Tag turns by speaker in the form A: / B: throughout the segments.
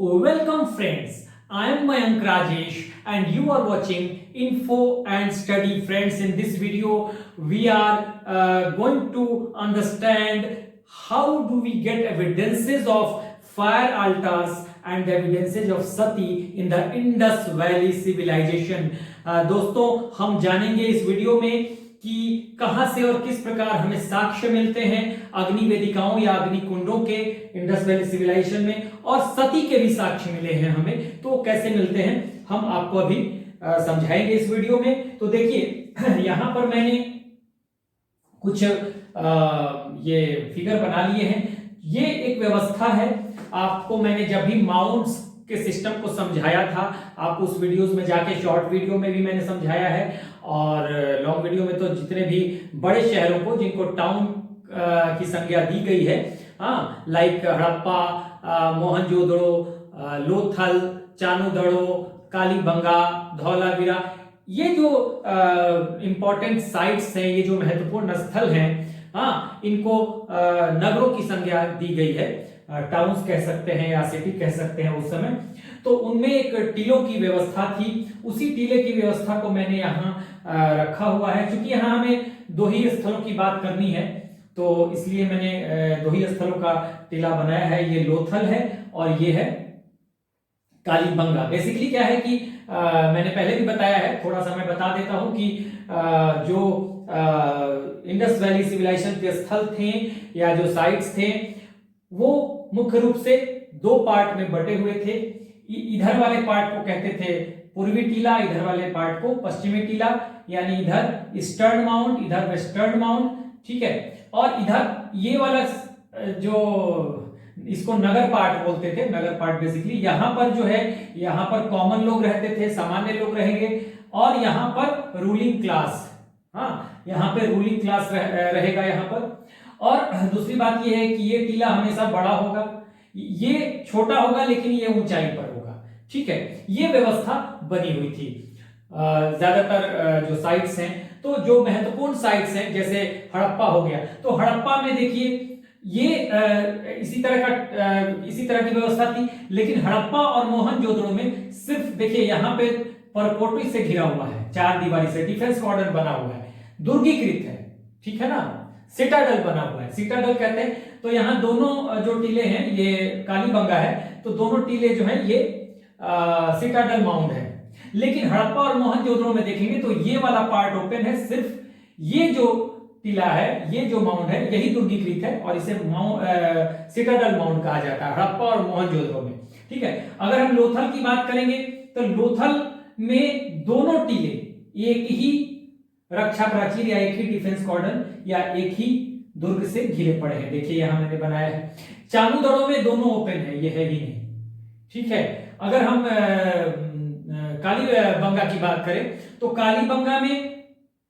A: Welcome friends, I am Mayank Rajesh and you are watching Info and Study friends. In this video we are going to understand how do we get evidences of fire altars and the evidences of Sati in the Indus Valley civilization. दोस्तों हम जानेंगे इस video में कि कहां से और किस प्रकार हमें साक्ष्य मिलते हैं अग्नि वेदिकाओं या अग्नि कुंडों के इंडस वैली सिविलाइजेशन में, और सती के भी साक्ष्य मिले हैं हमें। तो कैसे मिलते हैं हम आपको अभी समझाएंगे इस वीडियो में। तो देखिए यहां पर मैंने कुछ ये फिगर बना लिए हैं। ये एक व्यवस्था है, आपको मैंने जब भी माउंट्स के सिस्टम को समझाया था, आप उस वीडियोस में जाके, शॉर्ट वीडियो में भी मैंने समझाया है और लॉन्ग वीडियो में तो जितने भी बड़े शहरों को जिनको टाउन की संज्ञा दी गई है, हाँ, लाइक हड़प्पा, मोहनजोदड़ो, लोथल, चानुदड़ो, कालीबंगा, धौलावीरा, ये जो इंपॉर्टेंट साइट्स हैं, ये जो महत्वपूर्ण स्थल हैं, हाँ, इनको नगरों की संज्ञा दी गई है, टाउन्स कह सकते हैं या सिटी कह सकते हैं उस समय। तो उनमें एक टीलों की व्यवस्था थी, उसी टीले की व्यवस्था को मैंने यहाँ रखा हुआ है। क्योंकि यहाँ हमें दो ही स्थलों की बात करनी है तो इसलिए मैंने दो ही स्थलों का टीला बनाया है। ये लोथल है और ये है कालीबंगा। बेसिकली क्या है कि मैंने पहले भी बताया है, थोड़ा सा मैं बता देता हूं कि जो इंडस वैली सिविलाइजेशन के स्थल थे या जो साइट्स थे वो मुख्य रूप से दो पार्ट में बटे हुए थे। इधर वाले पार्ट को कहते थे पूर्वी टीला, इधर वाले पार्ट को पश्चिमी टीला, यानी इधर ईस्टर्न माउंट, इधर वेस्टर्न माउंट, ठीक है। और इधर ये वाला जो इसको नगर पार्ट बोलते थे, नगर पार्ट बेसिकली यहाँ पर जो है, यहाँ पर कॉमन लोग रहते थे, सामान्य लोग रहेंगे, और यहाँ पर रूलिंग क्लास, हाँ, यहाँ पे रूलिंग क्लास रहेगा यहाँ पर। और दूसरी बात ये है कि ये टीला हमेशा बड़ा होगा, ये छोटा होगा लेकिन ये ऊंचाई पर होगा, ठीक है। ये व्यवस्था बनी हुई थी ज्यादातर जो साइट्स हैं। तो जो महत्वपूर्ण साइट्स हैं जैसे हड़प्पा हो गया, तो हड़प्पा में देखिए ये इसी तरह की व्यवस्था थी, लेकिन हड़प्पा और मोहनजोदड़ो में सिर्फ देखिए यहाँ पे परकोटी से घिरा हुआ है, चार दीवारी से डिफेंस कॉर्डन बना हुआ है, दुर्गीकृत है, ठीक है ना, सिटाडल बना हुआ है, सिटाडल कहते हैं। तो यहाँ दोनों जो टीले हैं, ये कालीबंगा है, तो दोनों टीले जो हैं ये सिटाडल माउंट है। लेकिन हड़प्पा और मोहनजोदड़ो में देखेंगे तो ये वाला पार्ट ओपन है, सिर्फ ये जो टीला है, ये जो माउंट है, यही दुर्गीकृत है और इसे सिटाडल माउंट कहा जाता है हड़प्पा और मोहनजोदड़ो में, ठीक है। अगर हम लोथल की बात करेंगे तो लोथल में दोनों टीले एक ही रक्षा प्राचीर या एक ही डिफेंस कॉर्डन या एक ही दुर्ग से घिरे पड़े हैं। देखिए यहां मैंने बनाया है। चानुदड़ो में दोनों ओपन है, ये है ही नहीं, ठीक है। अगर हम कालीबंगा की बात करें तो कालीबंगा में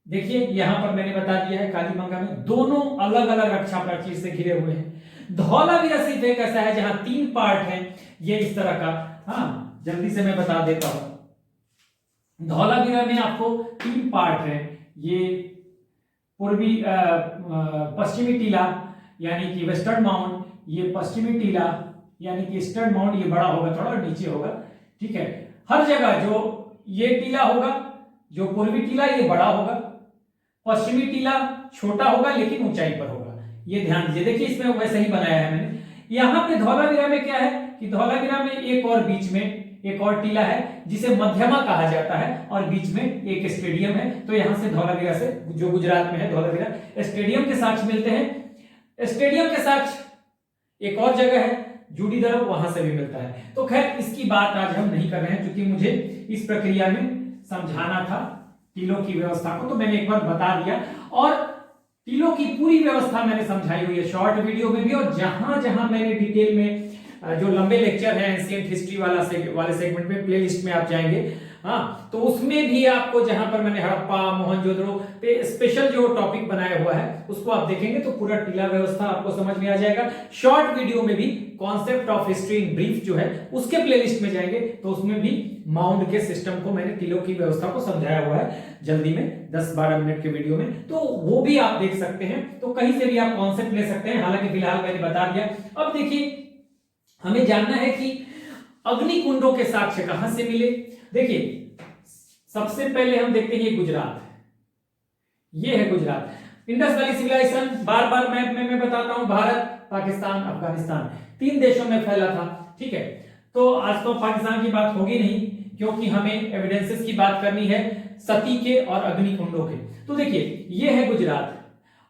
A: देखिए यहां पर मैंने बता दिया है, कालीबंगा में दोनों अलग अलग रक्षा प्राचीर से घिरे हुए हैं। धौलावीरा सिर्फ एक ऐसा है जहां तीन पार्ट है, ये इस तरह का, हाँ, जल्दी से मैं बता देता हूं। धौलावीरा में आपको तीन पार्ट है, ये पूर्वी पश्चिमी टीला यानी कि वेस्टर्न माउंट, ये पश्चिमी टीला यानी कि ईस्टर्न माउंट, ये बड़ा होगा थोड़ा और नीचे होगा, ठीक है। हर जगह जो ये टीला होगा, जो पूर्वी टीला, ये बड़ा होगा, पश्चिमी टीला छोटा होगा लेकिन ऊंचाई पर होगा, ये ध्यान दीजिए। देखिए इसमें वैसे ही बनाया है मैंने। यहाँ पे धौलावीरा में क्या है कि धौलावीरा में एक और बीच में एक और टीला है जिसे मध्यमा कहा जाता है और बीच में एक स्टेडियम है। तो यहां से धौलावीरा से, जो गुजरात में है धौलावीरा, स्टेडियम के साक्ष्य मिलते हैं। स्टेडियम के साक्ष्य एक और जगह है जूडीधर, वहां से भी मिलता है। तो खैर इसकी बात आज हम नहीं कर रहे हैं क्योंकि मुझे इस प्रक्रिया में समझाना था टीलों की व्यवस्था को, तो मैंने एक बार बता दिया। और टीलों की पूरी व्यवस्था मैंने समझाई हुई है शॉर्ट वीडियो में भी, और जहां जहां मैंने डिटेल में जो लंबे लेक्चर है एंशिएंट हिस्ट्री वाले सेगमेंट में, प्लेलिस्ट में आप जाएंगे, हाँ, तो उसमें भी आपको जहां पर मैंने हड़प्पा मोहनजोदड़ो पे स्पेशल जो टॉपिक बनाया हुआ है उसको आप देखेंगे तो पूरा टीला व्यवस्था आपको समझ में आ जाएगा। शॉर्ट वीडियो में भी concept of history in brief जो है उसके प्लेलिस्ट में जाएंगे तो उसमें भी माउंट के सिस्टम को, मैंने टीलों की व्यवस्था को समझाया हुआ है जल्दी में 10-12 मिनट के वीडियो में, तो वो भी आप देख सकते हैं। तो कहीं से भी आप कॉन्सेप्ट ले सकते हैं, हालांकि फिलहाल मैंने बता दिया। अब देखिए हमें जानना है कि अग्निकुंडों के साक्ष्य कहां से मिले? देखिए सबसे पहले हम देखते हैं ये गुजरात, ये है गुजरात। इंडस वैली सिविलाइजेशन बार बार मैप में मैं बताता हूं, भारत, पाकिस्तान, अफगानिस्तान 3 देशों में फैला था। ठीक है, तो आज तो पाकिस्तान की बात होगी नहीं क्योंकि हमें एविडेंसेस की बात करनी है सती के और अग्निकुंडों के। तो देखिए ये है गुजरात,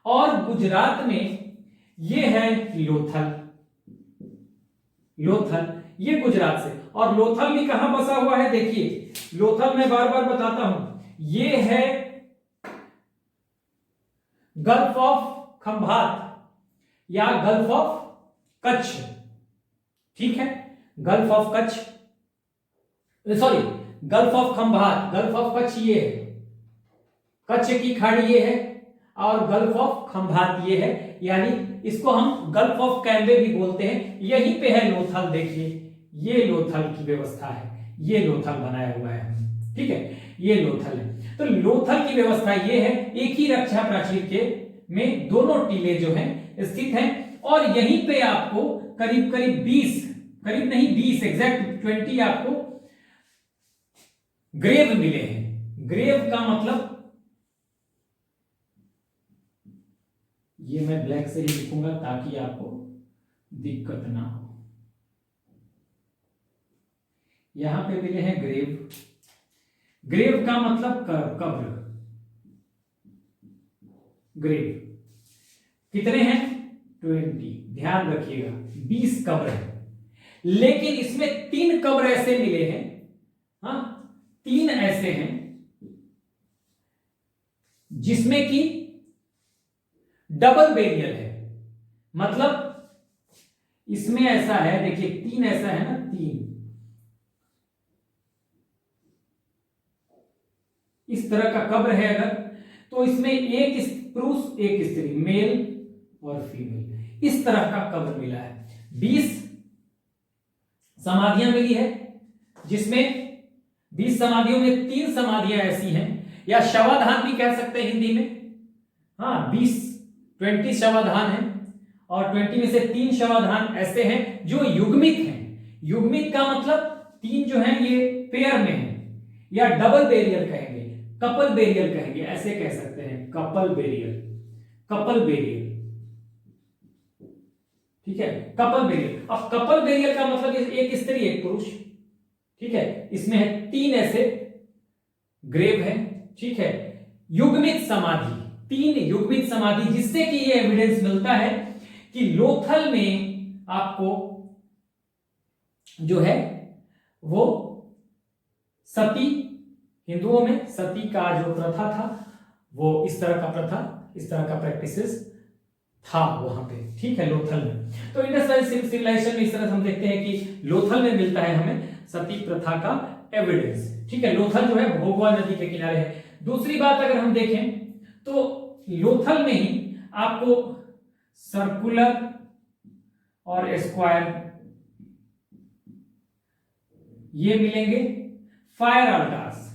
A: और गुजरात में ये है लोथल, लोथल ये गुजरात से। और लोथल भी कहां बसा हुआ है? देखिए लोथल मैं बार बार बताता हूं, ये है गल्फ ऑफ खंभात या गल्फ ऑफ कच्छ। ठीक है, gulf of Kutch, sorry gulf of Khambhat, gulf of Kutch ये है, कच्छ की खाड़ी ये है, और गल्फ ऑफ खंभात ये है, यानी इसको हम गल्फ ऑफ कैम्बे भी बोलते हैं। यहीं पे है लोथल, देखिए ये लोथल की व्यवस्था है, ये लोथल बनाया हुआ है। ठीक है, ये लोथल है। तो लोथल की व्यवस्था ये है, एक ही रक्षा प्राचीर के में दोनों टीले जो हैं स्थित हैं, और यहीं पे आपको करीब करीब 20, करीब नहीं 20 एग्जैक्ट 20 आपको ग्रेव मिले हैं। ग्रेव का मतलब, ये मैं ब्लैक से ही लिखूंगा ताकि आपको दिक्कत ना हो। यहां पे मिले हैं ग्रेव, ग्रेव का मतलब कब्र, ग्रेव कितने हैं? 20, ध्यान रखिएगा 20 कब्र है, लेकिन इसमें 3 कब्र ऐसे मिले हैं, हाँ 3 ऐसे हैं जिसमें कि डबल बेरियल है। मतलब इसमें ऐसा है, देखिए 3 ऐसा है ना, 3 इस तरह का कब्र है अगर, तो इसमें एक पुरुष एक स्त्री, मेल और फीमेल, इस तरह का कब्र मिला है। 20 समाधियां मिली है, जिसमें 20 समाधियों में 3 समाधियां ऐसी हैं, या शवाधान भी कह सकते हैं हिंदी में। हाँ 20 शवाधान है, और 20 में से 3 शवाधान ऐसे हैं जो युग्मित हैं। युग्मित का मतलब 3 जो हैं ये पेयर में हैं, या डबल बेरियल कहेंगे, कपल बेरियल कहेंगे, ऐसे कह सकते हैं, कपल बेरियल, कपल बेरियल। ठीक है, कपल बेरियल। अब कपल बेरियल का मतलब एक स्त्री एक पुरुष। ठीक है, इसमें है 3 ऐसे ग्रेव है। ठीक है, युग्मित समाधि, 3 युग्मित समाधि, जिससे कि ये एविडेंस मिलता है कि लोथल में आपको जो है वो सती, हिंदुओं में सती का जो प्रथा था वो इस तरह का प्रथा, इस तरह का प्रैक्टिसेस था वहां पे। ठीक है, लोथल में। तो इंडस वैली सिविलाइजेशन में इस तरह हम देखते हैं कि लोथल में मिलता है हमें सती प्रथा का एविडेंस। ठीक है, लोथल जो है भोगवा नदी के किनारे है। दूसरी बात अगर हम देखें तो लोथल में ही आपको सर्कुलर और स्क्वायर ये मिलेंगे फायर अल्टार्स।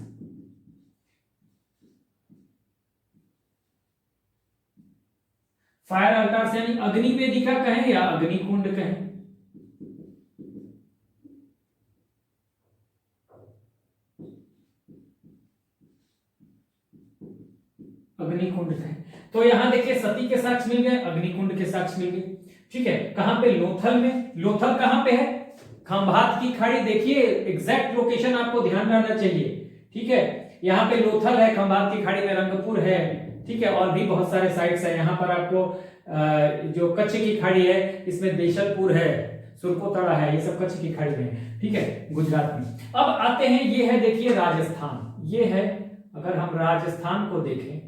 A: फायर अल्टार्स यानी अग्नि वेदिका कहें या अग्निकुंड कहें, अग्निकुंड कहें। तो यहां देखिए सती के साक्ष्य मिल गए, अग्निकुंड के साक्ष्य मिल गए। ठीक है, कहां पे? लोथल में। लोथल कहां पे है? खंभात की खाड़ी। देखिए एग्जैक्ट लोकेशन आपको ध्यान रहना चाहिए। ठीक है, यहाँ पे लोथल है, खंभात की खाड़ी में रंगपुर है। ठीक है, और भी बहुत सारे साइट्स है। यहाँ पर आपको जो कच्छ की खाड़ी है इसमें देशलपुर है, सुरकोतड़ा है, ये सब कच्छ की खाड़ी में। ठीक है, गुजरात में। अब आते हैं, ये है देखिए राजस्थान, ये है, अगर हम राजस्थान को देखें,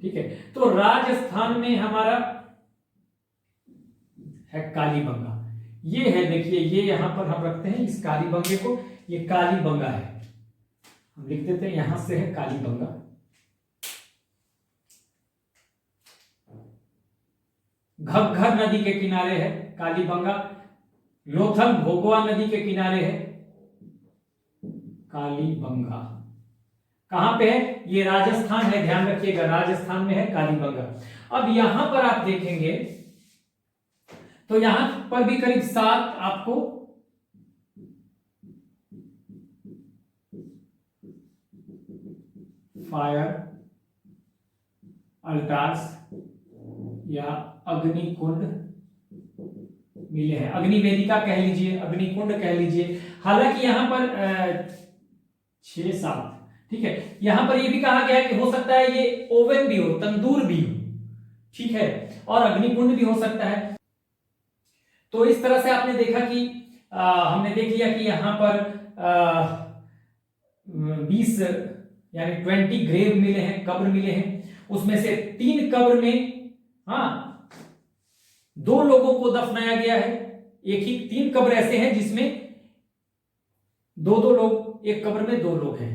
A: ठीक है, तो राजस्थान में हमारा है कालीबंगा। ये है देखिए, ये यहां पर हम रखते हैं इस कालीबंगे को, ये कालीबंगा है, हम लिख देते हैं यहां से है कालीबंगा। घग्घर नदी के किनारे है कालीबंगा। लोथल भोगवा नदी के किनारे है कालीबंगा। कहां पे है? ये राजस्थान है, ध्यान रखिएगा, राजस्थान में है कालीबंगा। अब यहां पर आप देखेंगे तो यहां पर भी करीब 7 आपको फायर अल्टार्स या अग्निकुंड मिले हैं, अग्निवेदिका कह लीजिए, अग्निकुंड कह लीजिए। हालांकि यहां पर 6-7, ठीक है, यहां पर ये भी कहा गया है कि हो सकता है ये ओवन भी हो, तंदूर भी हो, ठीक है, और अग्निकुंड भी हो सकता है। तो इस तरह से आपने देखा कि हमने देख लिया कि यहां पर 20 यानी 20 ग्रेव मिले हैं, कब्र मिले हैं। उसमें से 3 कब्र में 2 लोगों को दफनाया गया है। एक ही 3 कब्र ऐसे हैं जिसमें 2-2 लोग, एक कब्र में 2 लोग हैं,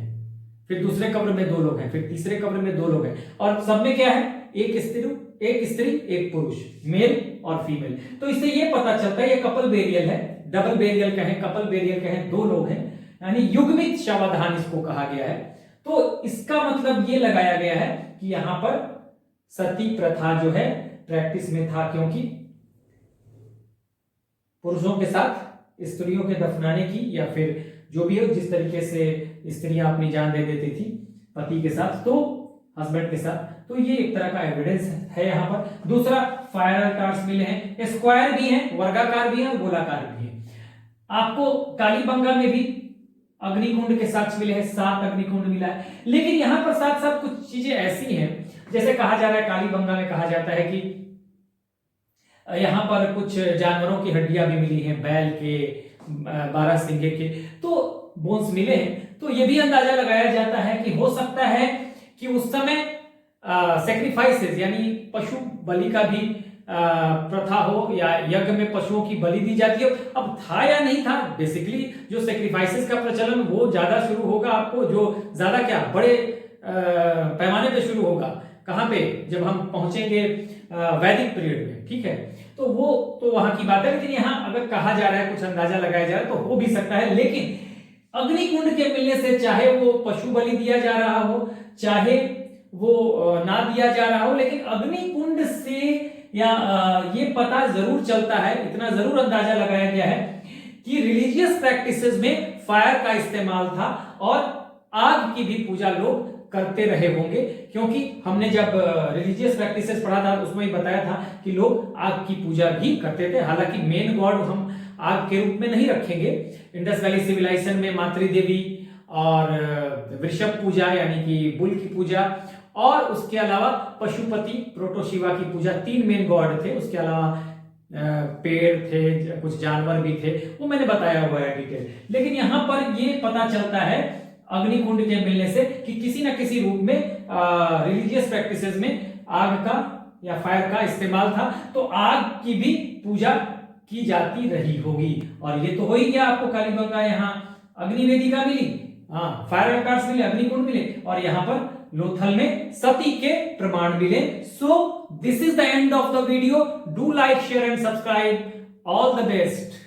A: फिर दूसरे कब्र में 2 लोग हैं, फिर तीसरे कब्र में 2 लोग हैं, और सब में क्या है, एक स्त्री एक पुरुष, मेल और फीमेल। तो इससे ये पता चलता है ये कपल बेरियल है, डबल बेरियल कहें, कपल बेरियल कहें, 2 लोग हैं, यानी युग्मित शवाधान इसको कहा गया है। तो इसका मतलब ये लगाया गया है कि यहां पर सती प्रथा जो है प्रैक्टिस में था, क्योंकि पुरुषों के साथ स्त्रियों के दफनाने की, या फिर जो भी हो, जिस तरीके से स्त्रियां अपनी जान दे देती थी पति के साथ, तो हस्बैंड के साथ, तो ये एक तरह का एविडेंस है यहाँ पर। दूसरा, फायर अल्टार्स मिले हैं, स्क्वायर भी हैं, वर्गाकार भी हैं और गोलाकार भी हैं। आपको कालीबंगा में भी अग्निकुंड के साक्ष्य मिले हैं, 7 अग्निकुंड मिला है। लेकिन यहां पर साथ साथ कुछ चीजें ऐसी हैं, जैसे कहा जा रहा है कालीबंगा में कहा जाता है कि यहां पर कुछ जानवरों की हड्डियां भी मिली हैं, बैल के, 12 सिंगे के, तो बोन्स मिले हैं। तो यह भी अंदाजा लगाया जाता है कि हो सकता है कि उस समय सेक्रीफाइसेस यानी पशु बलि का भी प्रथा हो, या यज्ञ में पशुओं की बलि दी जाती हो। अब था या नहीं था, बेसिकली जो सेक्रीफाइसेस का प्रचलन वो ज्यादा शुरू होगा, आपको जो ज्यादा क्या बड़े पैमाने पे शुरू होगा, कहां पे, जब हम पहुंचेंगे वैदिक पीरियड में, ठीक है, तो वो तो वहां की बात है। लेकिन यहां अगर कहा जा रहा है, कुछ अंदाजा लगाया जा रहा है, तो हो भी सकता है। लेकिन अग्निकुंड के मिलने से, चाहे वो पशु बलि दिया जा रहा हो, चाहे वो ना दिया जा रहा हो, लेकिन अग्निकुंड से या ये पता जरूर चलता है, इतना जरूर अंदाजा लगाया गया है कि रिलीजियस प्रैक्टिसेस में फायर का इस्तेमाल था और आग की भी पूजा लोग करते रहे होंगे। क्योंकि हमने जब रिलीजियस प्रैक्टिसेस पढ़ा था उसमें ही बताया था कि लोग आग की पूजा भी करते थे। हालांकि मेन गॉड हम आग के रूप में नहीं रखेंगे। इंडस वैली सिविलाइजेशन में मातृ देवी और वृषभ पूजा यानी कि बुल की पूजा, और उसके अलावा पशुपति प्रोटोशिवा की पूजा, 3 मेन गॉड थे। उसके अलावा पेड़ थे, कुछ जानवर भी थे, वो मैंने बताया हुआ है डिटेल। लेकिन यहां पर ये पता चलता है अग्निकुंड के मिलने से कि किसी न किसी रूप में रिलीजियस प्रैक्टिसेस में आग का या फायर का इस्तेमाल था, तो आग की भी पूजा की जाती रही होगी। और ये तो हो ही गया, आपको कालीबंगा यहाँ अग्निवेदिका मिली, फायर अल्टार्स मिले, अग्निकुंड मिले, और यहाँ पर लोथल में सती के प्रमाण मिले। So this is the end of the video. Do like, share and subscribe. All the best.